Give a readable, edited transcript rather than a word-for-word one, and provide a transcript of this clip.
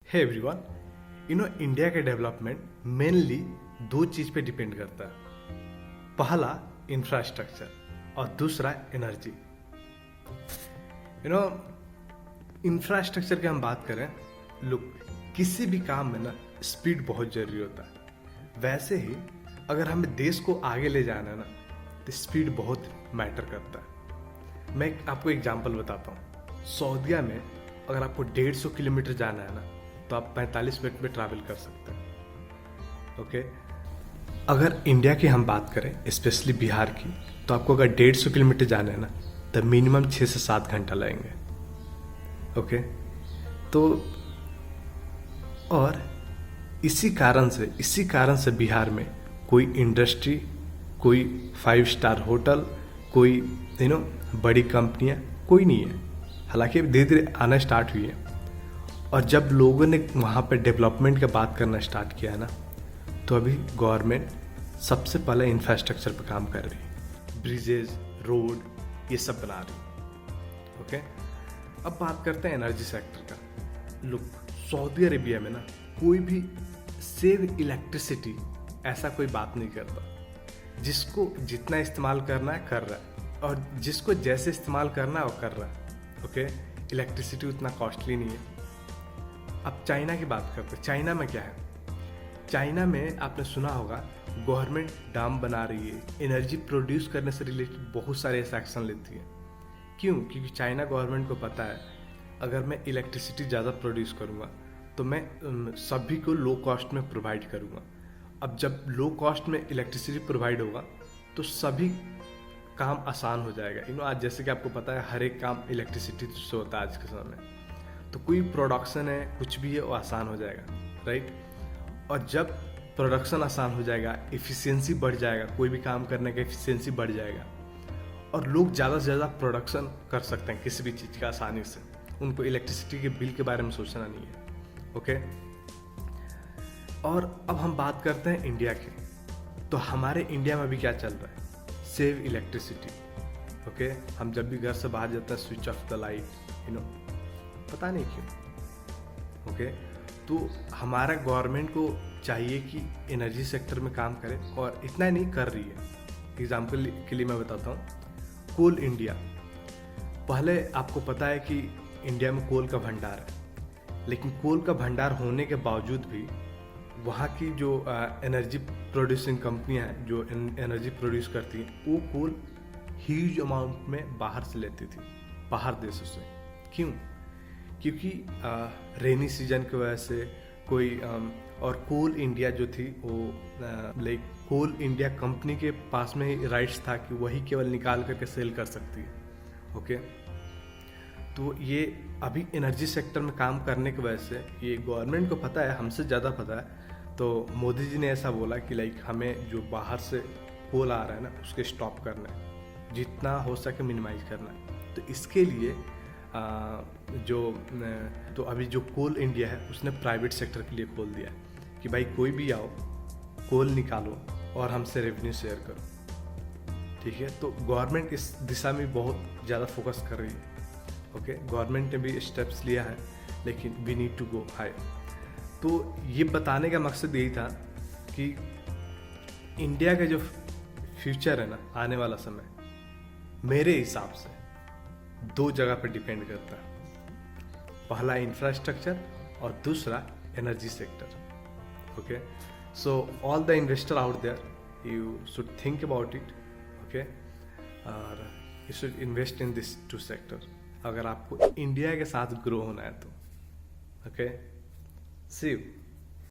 Hey everyone, India के development mainly दो चीज पे डिपेंड करता है। पहला इंफ्रास्ट्रक्चर और दूसरा एनर्जी। यू नो इंफ्रास्ट्रक्चर की हम बात करें, लुक, किसी भी काम में ना स्पीड बहुत जरूरी होता है। वैसे ही अगर हमें देश को आगे ले जाना है ना, तो स्पीड बहुत मैटर करता है। मैं आपको एग्जांपल बताता हूँ। सऊदीया में अगर आपको 150 किलोमीटर जाना है ना, तो आप 45 मिनट में ट्रैवल कर सकते हैं। ओके, अगर इंडिया की हम बात करें, स्पेशली बिहार की, तो आपको अगर 150 किलोमीटर जाना है ना, तो मिनिमम 6 से 7 घंटा लगेंगे। ओके, तो और इसी कारण से बिहार में कोई इंडस्ट्री, कोई 5 स्टार होटल, कोई बड़ी कंपनियां कोई नहीं है। हालांकि धीरे धीरे आना स्टार्ट हुई है। और जब लोगों ने वहाँ पे डेवलपमेंट की बात करना स्टार्ट किया है ना, तो अभी गवर्नमेंट सबसे पहले इंफ्रास्ट्रक्चर पर काम कर रही है। ब्रिजेज, रोड, ये सब बना रही है। ओके, अब बात करते हैं एनर्जी सेक्टर का। लुक, सऊदी अरेबिया में ना कोई भी सेव इलेक्ट्रिसिटी ऐसा कोई बात नहीं करता। जिसको जितना इस्तेमाल करना है कर रहा है, और जिसको जैसे इस्तेमाल करना है वो कर रहा है। ओके, इलेक्ट्रिसिटी उतना कॉस्टली नहीं है। अब चाइना की बात करते हैं। चाइना में क्या है? चाइना में आपने सुना होगा, गवर्नमेंट डैम बना रही है, एनर्जी प्रोड्यूस करने से रिलेटेड बहुत सारे ऐसे एक्शन लेती है। क्यों? क्योंकि चाइना गवर्नमेंट को पता है, अगर मैं इलेक्ट्रिसिटी ज़्यादा प्रोड्यूस करूँगा तो मैं सभी को लो कॉस्ट में प्रोवाइड करूँगा। अब जब लो कॉस्ट में इलेक्ट्रिसिटी प्रोवाइड होगा तो सभी काम आसान हो जाएगा। आज जैसे कि आपको पता है, हर एक काम इलेक्ट्रिसिटी से होता है आज के समय में। तो कोई प्रोडक्शन है, कुछ भी है, वो आसान हो जाएगा, राइट। और जब प्रोडक्शन आसान हो जाएगा, एफिशिएंसी बढ़ जाएगा, कोई भी काम करने का एफिशिएंसी बढ़ जाएगा, और लोग ज़्यादा से ज़्यादा प्रोडक्शन कर सकते हैं किसी भी चीज़ का आसानी से। उनको इलेक्ट्रिसिटी के बिल के बारे में सोचना नहीं है। ओके, और अब हम बात करते हैं इंडिया की। तो हमारे इंडिया में भी क्या चल रहा है? Save electricity. ओके, हम जब भी घर से बाहर जाते हैं, स्विच ऑफ द लाइट, पता नहीं क्यों। ओके, तो हमारा गवर्नमेंट को चाहिए कि एनर्जी सेक्टर में काम करे, और इतना नहीं कर रही है। एग्जाम्पल के लिए मैं बताता हूँ, कोल इंडिया। पहले आपको पता है कि इंडिया में कोल का भंडार है, लेकिन कोल का भंडार होने के बावजूद भी वहाँ की जो एनर्जी प्रोड्यूसिंग कंपनियाँ हैं, जो एनर्जी प्रोड्यूस करती हैं, वो कोल ह्यूज अमाउंट में बाहर से लेती थी, बाहर देशों से। क्यों? क्योंकि रेनी सीजन की वजह से कोई और कोल इंडिया जो थी वो लाइक कोल इंडिया कंपनी के पास में ही राइट्स था कि वही केवल निकाल करके सेल कर सकती है। ओके, तो ये अभी एनर्जी सेक्टर में काम करने की वजह से ये गवर्नमेंट को पता है, हमसे ज़्यादा पता है। तो मोदी जी ने ऐसा बोला कि लाइक हमें जो बाहर से कोल आ रहा है ना, उसके स्टॉप करना है, जितना हो सके मिनिमाइज करना है। तो इसके लिए तो अभी जो कोल इंडिया है, उसने प्राइवेट सेक्टर के लिए खोल दिया है कि भाई कोई भी आओ, कोल निकालो और हमसे रेवेन्यू शेयर करो। ठीक है, तो गवर्नमेंट इस दिशा में बहुत ज़्यादा फोकस कर रही है। ओके, गवर्नमेंट ने भी स्टेप्स लिया है, लेकिन we need to go high. तो ये बताने का मकसद यही था कि इंडिया का जो फ्यूचर है ना, आने वाला समय, मेरे हिसाब से 2 जगह पर डिपेंड करता है। पहला इंफ्रास्ट्रक्चर और दूसरा energy sector. Okay, so all the investor out there, you should think about it. Okay, और you should invest in this 2 sector अगर आपको इंडिया के साथ ग्रो होना है तो। Okay, see you.